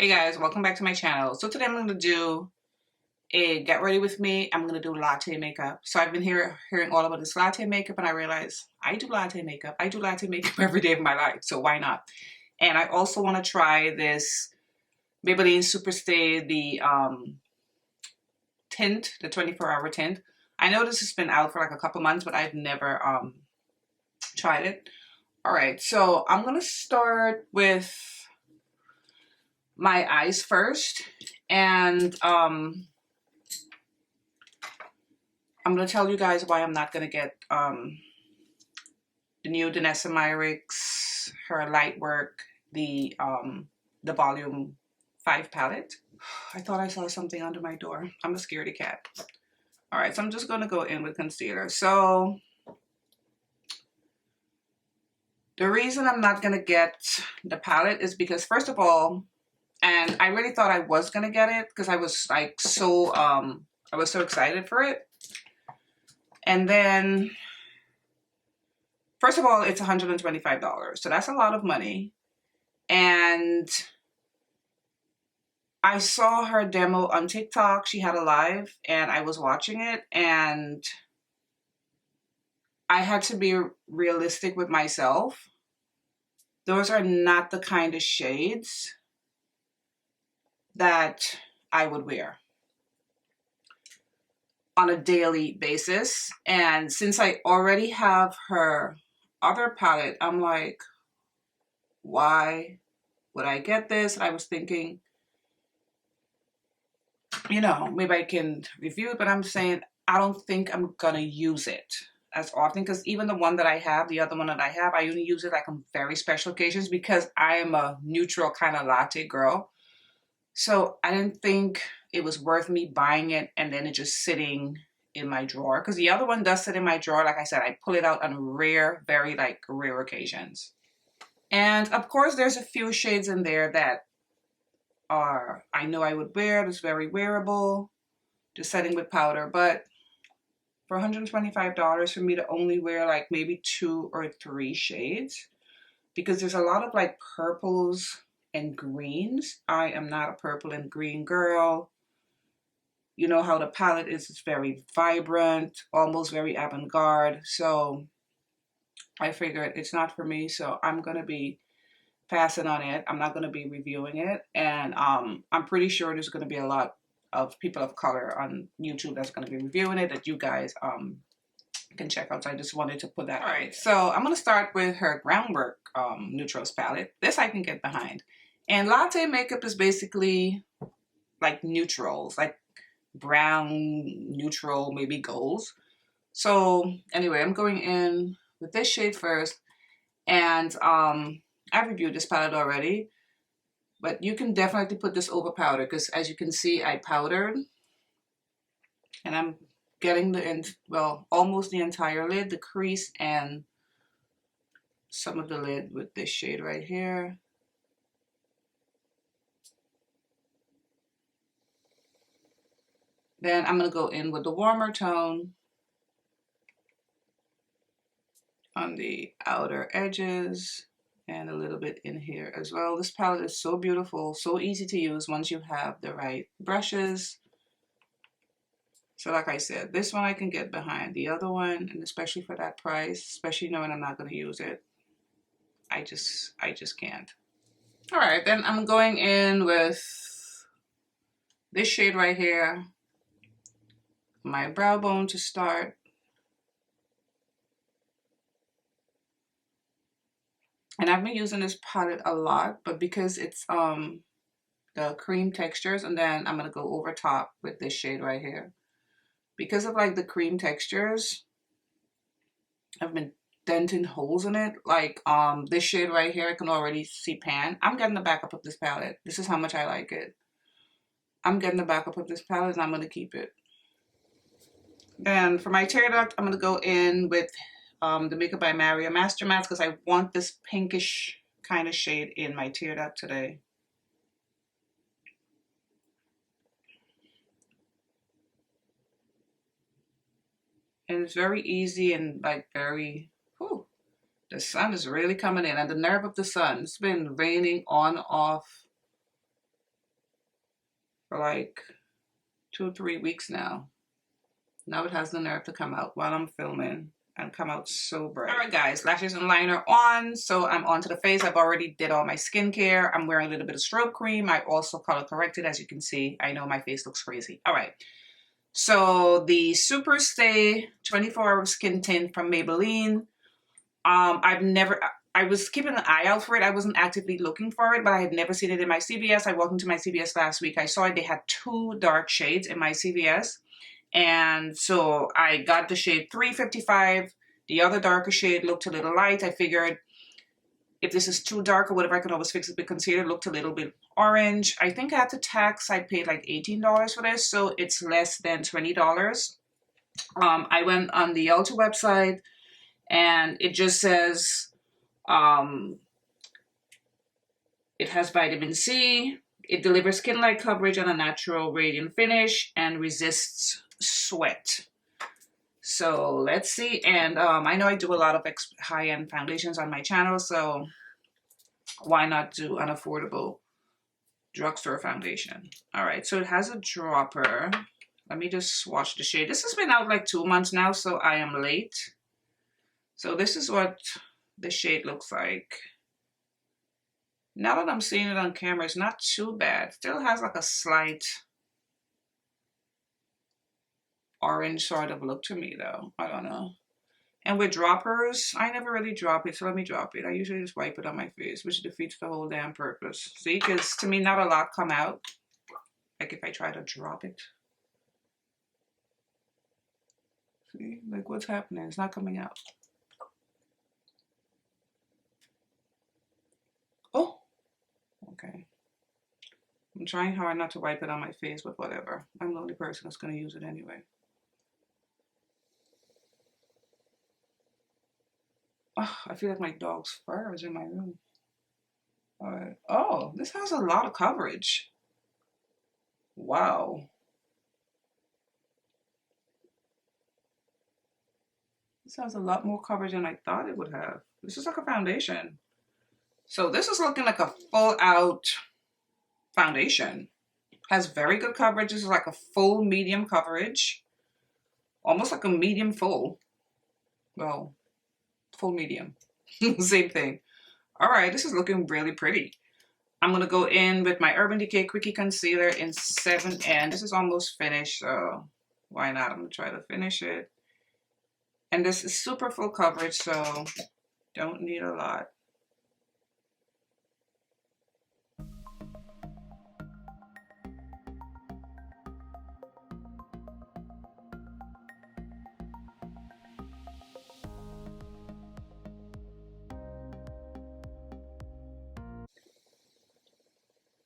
Hey guys, welcome back to my channel. So today I'm going to do a get ready with me. I'm going to do latte makeup. So I've been hearing all about this latte makeup and I realized I do latte makeup. I do latte makeup every day of my life, so why not? And I also want to try this Maybelline Superstay, the tint, the 24-hour tint. I know this has been out for like a couple months, but I've never tried it. All right, so I'm going to start with my eyes first, and I'm gonna tell you guys why I'm not gonna get the new Danessa Myricks, her light work, the volume 5 palette. I thought I saw something under my door. I'm a scaredy cat. All right, so I'm just gonna go in with concealer. So the reason I'm not gonna get the palette is because, first of all, and I really thought I was gonna get it because I was like so excited for it. And then, first of all, it's $125, so that's a lot of money. And I saw her demo on TikTok. She had a live and I was watching it, and I had to be realistic with myself. Those are not the kind of shades that I would wear on a daily basis. And since I already have her other palette, I'm like, why would I get this? And I was thinking, you know, maybe I can review it, but I'm saying I don't think I'm gonna use it as often, because even the one that I have, the other one that I have, I only use it like on very special occasions because I am a neutral kind of latte girl. So I didn't think it was worth me buying it and then it just sitting in my drawer, because the other one does sit in my drawer. Like I said, I pull it out on rare, very like rare occasions. And of course there's a few shades in there that are, I know I would wear. It's very wearable, just setting with powder. But for $125 for me to only wear like maybe 2 or 3 shades, because there's a lot of like purples and greens. I am not a purple and green girl. You know how the palette is, it's very vibrant, almost very avant-garde. So I figured it's not for me, so I'm gonna be passing on it. I'm not gonna be reviewing it. And I'm pretty sure there's gonna be a lot of people of color on YouTube that's gonna be reviewing it that you guys can check out. So I just wanted to put that out. All right, so I'm gonna start with her Groundwork Neutrals palette. This I can get behind. And latte makeup is basically like neutrals, like brown, neutral, maybe golds. So anyway, I'm going in with this shade first. And I reviewed this palette already, but you can definitely put this over powder, because as you can see, I powdered. And I'm getting almost the entire lid, the crease, and some of the lid with this shade right here. Then I'm going to go in with the warmer tone on the outer edges and a little bit in here as well. This palette is so beautiful, so easy to use once you have the right brushes. So like I said, this one I can get behind. The other one, and especially for that price, especially knowing I'm not going to use it, I just can't. All right, then I'm going in with this shade right here, my brow bone to start. And I've been using this palette a lot, but because it's the cream textures, and then I'm gonna go over top with this shade right here. Because of like the cream textures, I've been denting holes in it. Like this shade right here, I can already see pan. I'm getting the backup of this palette. This is how much I like it. I'm getting the backup of this palette and I'm gonna keep it. Then for my tear duct, I'm gonna go in with the Makeup by Maria Master Mats, because I want this pinkish kind of shade in my tear duct today. And it's very easy and like very, whew, the sun is really coming in, and the nerve of the sun. It's been raining on off for like 2-3 weeks now. Now it has the nerve to come out while I'm filming and come out so bright. All right, guys, lashes and liner on. So I'm onto the face. I've already did all my skincare. I'm wearing a little bit of strobe cream. I also color corrected, as you can see. I know my face looks crazy. All right. So the Superstay 24-hour skin tint from Maybelline. I was keeping an eye out for it. I wasn't actively looking for it, but I had never seen it in my CVS. I walked into my CVS last week. I saw it. They had 2 dark shades in my CVS. And so I got the shade 355. The other darker shade looked a little light. I figured if this is too dark or whatever, I can always fix it with concealer. It looked a little bit orange. I think after tax, I paid like $18 for this. So it's less than $20. I went on the Ulta website and it just says it has vitamin C. It delivers skin-like coverage and a natural radiant finish and resists sweat. So let's see. And I know I do a lot of high-end foundations on my channel, so why not do an affordable drugstore foundation? All right, so it has a dropper. Let me just swatch the shade. This has been out like 2 months now, so I am late. So this is what the shade looks like. Now that I'm seeing it on camera, it's not too bad. Still has like a slight orange sort of look to me though. I don't know. And with droppers, I never really drop it, so let me drop it. I usually just wipe it on my face, which defeats the whole damn purpose. See, because to me, not a lot come out. Like if I try to drop it. See, like what's happening? It's not coming out. Oh, okay. I'm trying hard not to wipe it on my face, but whatever. I'm the only person that's going to use it anyway. Oh, I feel like my dog's fur is in my room. All right. Oh, this has a lot of coverage. Wow. This has a lot more coverage than I thought it would have. This is like a foundation. So this is looking like a full out foundation. Has very good coverage. This is like a full medium coverage. Almost like a medium full. Well, full medium. Same thing. All right, this is looking really pretty. I'm going to go in with my Urban Decay Quickie Concealer in 7N. This is almost finished, so why not? I'm going to try to finish it. And this is super full coverage, so don't need a lot.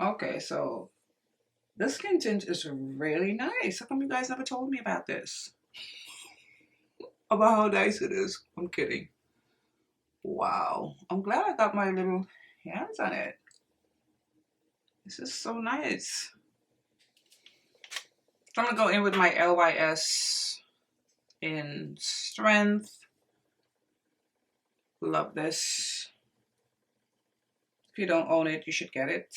Okay, so this skin tint is really nice. How come you guys never told me about this? About how nice it is. I'm kidding. Wow. I'm glad I got my little hands on it. This is so nice. So I'm going to go in with my LYS in Strength. Love this. If you don't own it, you should get it.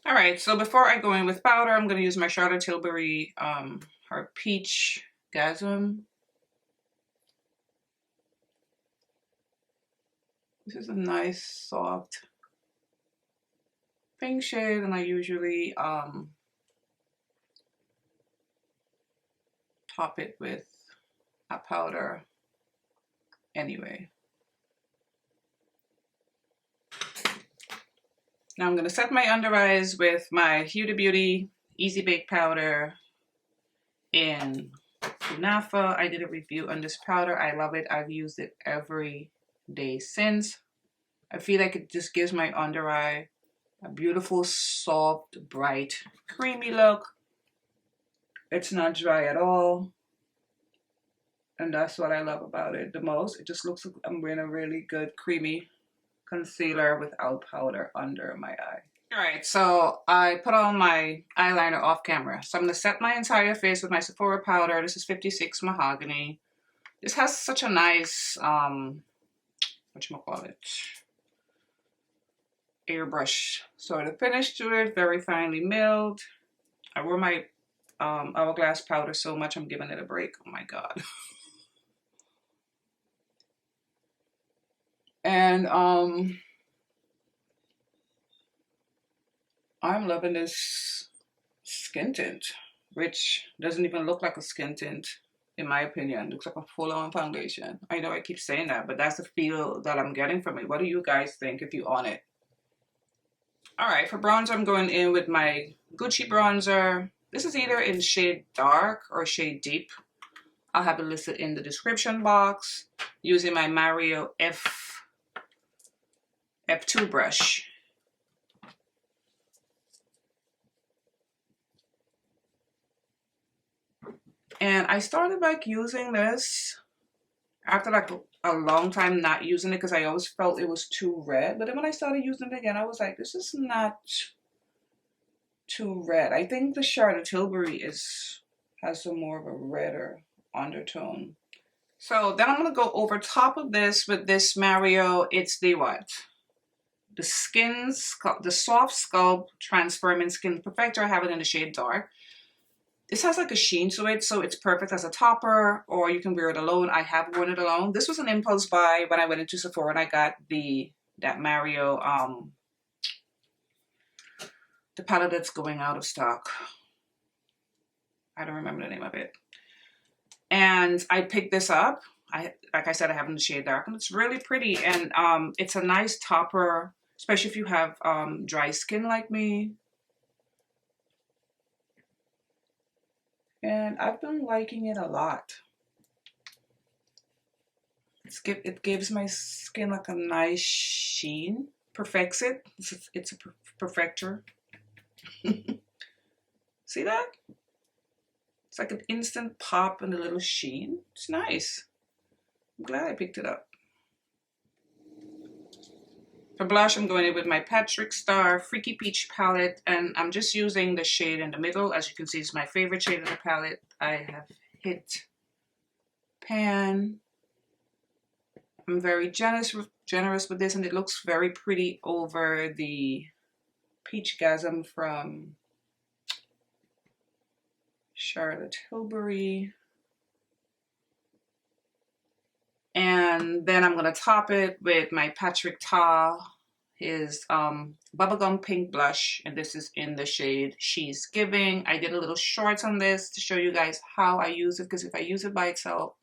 All right, so before I go in with powder, I'm going to use my Charlotte Tilbury, her Peach Gasm. This is a nice, soft pink shade, and I usually top it with a powder anyway. Now I'm going to set my under eyes with my Huda Beauty Easy Bake Powder in Kunafa. I did a review on this powder. I love it. I've used it every day since. I feel like it just gives my under eye a beautiful, soft, bright, creamy look. It's not dry at all. And that's what I love about it the most. It just looks like I'm wearing a really good, creamy concealer without powder under my eye. Alright, so I put on my eyeliner off camera. So I'm going to set my entire face with my Sephora powder. This is 56 Mahogany. This has such a nice, whatchamacallit, airbrush sort of finish to it. Very finely milled. I wore my Hourglass powder so much I'm giving it a break. Oh my god. And I'm loving this skin tint, which doesn't even look like a skin tint, in my opinion. It looks like a full-on foundation. I know I keep saying that, but that's the feel that I'm getting from it. What do you guys think if you own it? Alright, for bronzer, I'm going in with my Gucci bronzer. This is either in shade dark or shade deep. I'll have it listed in the description box. Using my Mario F2 brush. And I started like using this after like a long time not using it because I always felt it was too red. But then when I started using it again, I was like, this is not too red. I think the Charlotte Tilbury has some more of a redder undertone. So then I'm gonna go over top of this with this Mario. It's the what? The Soft Sculpt Transforming Skin Perfector. I have it in the shade dark. This has like a sheen to it, so it's perfect as a topper, or you can wear it alone. I have worn it alone. This was an impulse buy when I went into Sephora and I got that Mario, the palette that's going out of stock. I don't remember the name of it. And I picked this up. Like I said, I have it in the shade dark, and it's really pretty. And it's a nice topper, especially if you have dry skin like me. And I've been liking it a lot. It gives my skin like a nice sheen. Perfects it. It's a perfector. See that? It's like an instant pop and a little sheen. It's nice. I'm glad I picked it up. For blush, I'm going in with my Patrick Star Freaky Peach palette, and I'm just using the shade in the middle. As you can see, it's my favorite shade of the palette. I have hit pan. I'm very generous with this, and it looks very pretty over the Peachgasm from Charlotte Tilbury. And then I'm going to top it with my Patrick Ta, his bubblegum pink blush, and this is in the shade She's Giving. I did a little shorts on this to show you guys how I use it, because if I use it by itself,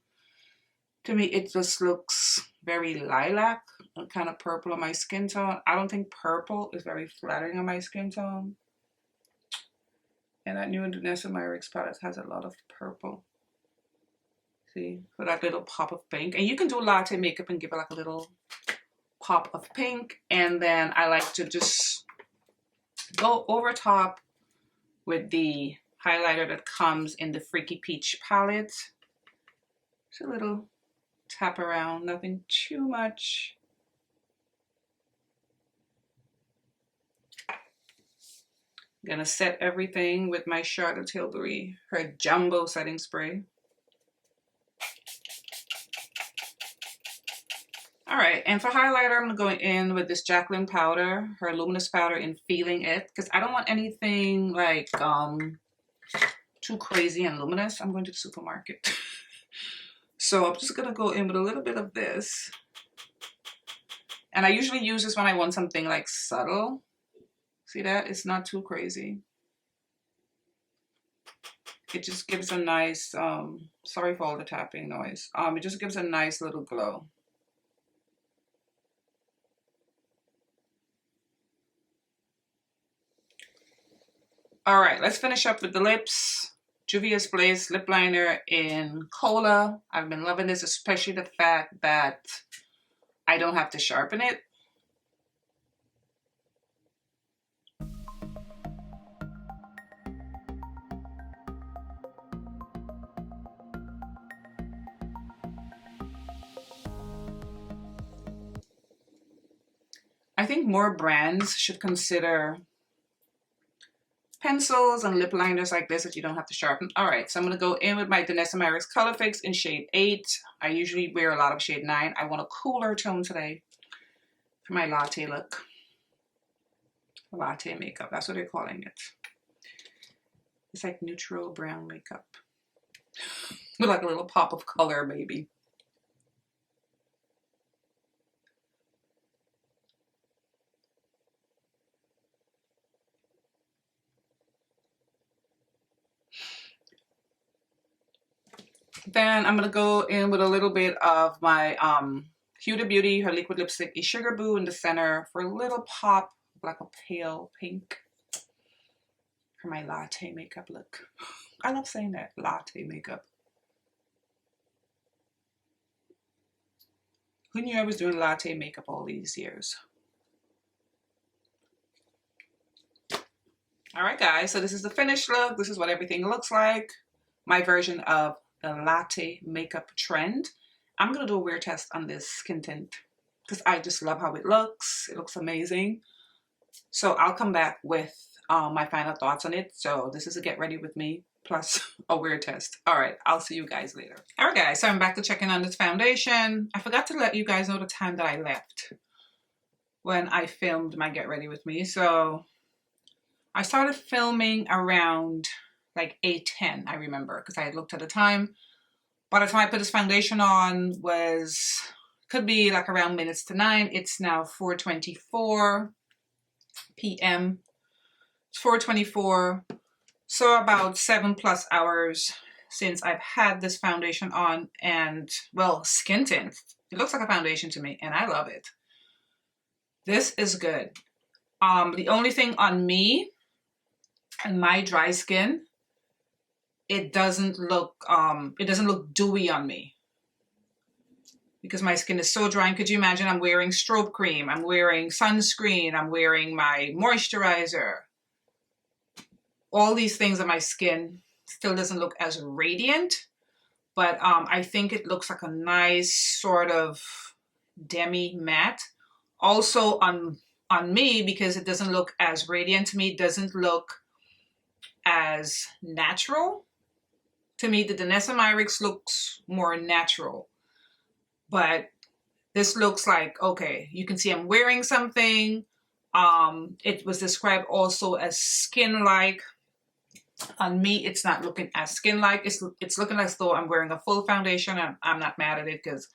to me it just looks very lilac and kind of purple on my skin tone. I don't think purple is very flattering on my skin tone. And that new Danessa Myricks palette has a lot of purple. See, for that little pop of pink. And you can do latte makeup and give it like a little pop of pink. And then I like to just go over top with the highlighter that comes in the Freaky Peach palette. Just a little tap around, nothing too much. I'm gonna set everything with my Charlotte Tilbury, her Jumbo Setting Spray. All right, and for highlighter, I'm going in with this Jacqueline powder, her luminous powder in Feeling It, because I don't want anything like too crazy and luminous. I'm going to the supermarket. So I'm just gonna go in with a little bit of this. And I usually use this when I want something like subtle. See that? It's not too crazy. It just gives a nice, sorry for all the tapping noise. It just gives a nice little glow. All right, let's finish up with the lips. Juvia's Place lip liner in Cola. I've been loving this, especially the fact that I don't have to sharpen it. I think more brands should consider pencils and lip liners like this that you don't have to sharpen. All right, so I'm going to go in with my Danessa Myricks Color Fix in shade 8. I usually wear a lot of shade 9. I want a cooler tone today for my latte look. Latte makeup, that's what they're calling it. It's like neutral brown makeup with like a little pop of color maybe. Then I'm gonna go in with a little bit of my Huda Beauty, her liquid lipstick is Sugar Boo in the center for a little pop, like a pale pink for my latte makeup look. I love saying that, latte makeup. Who knew I was doing latte makeup all these years? All right, guys, so this is the finished look. This is what everything looks like. My version of the latte makeup trend. I'm gonna do a wear test on this skin tint because I just love how it looks. It looks amazing. So I'll come back with my final thoughts on it. So this is a get ready with me plus a wear test. All right, I'll see you guys later. All right, guys, so I'm back to checking on this foundation. I forgot to let you guys know the time that I left when I filmed my get ready with me. So I started filming around like 8:10, I remember, because I had looked at the time. By the time I put this foundation on could be like around minutes to 9. It's now 4:24 p.m. It's 4:24. So about 7+ hours since I've had this foundation on, and well, skin tint. It looks like a foundation to me and I love it. This is good. The only thing on me and my dry skin, it doesn't look dewy on me because my skin is so dry. And could you imagine, I'm wearing strobe cream, I'm wearing sunscreen, I'm wearing my moisturizer, all these things on my skin still doesn't look as radiant, but I think it looks like a nice sort of demi matte. Also on me, because it doesn't look as radiant to me, it doesn't look as natural. To me, the Danessa Myricks looks more natural, but this looks like, okay, you can see I'm wearing something. It was described also as skin-like. On me, it's not looking as skin-like. It's looking as though I'm wearing a full foundation, and I'm not mad at it because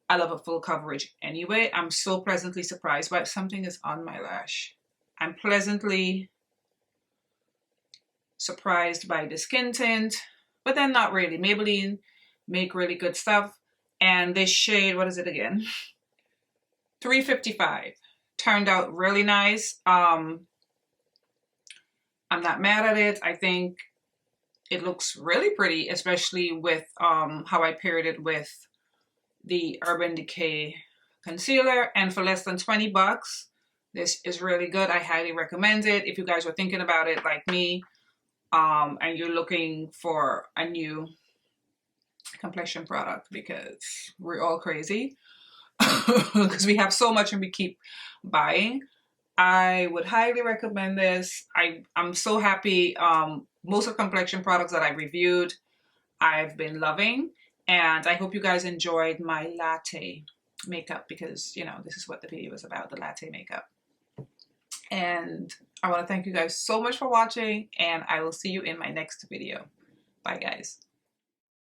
I love a full coverage anyway. I'm so pleasantly surprised by something is on my lash. I'm pleasantly surprised by the skin tint. But then not really. Maybelline make really good stuff. And this shade, what is it again? 355. Turned out really nice. I'm not mad at it. I think it looks really pretty, especially with how I paired it with the Urban Decay concealer. And for less than 20 bucks, this is really good. I highly recommend it. If you guys were thinking about it like me, and you're looking for a new complexion product, because we're all crazy because we have so much and we keep buying, I would highly recommend this. I'm so happy. Most of the complexion products that I reviewed, I've been loving, and I hope you guys enjoyed my latte makeup, because you know, this is what the video is about, the latte makeup. And I want to thank you guys so much for watching, and I will see you in my next video. Bye, guys.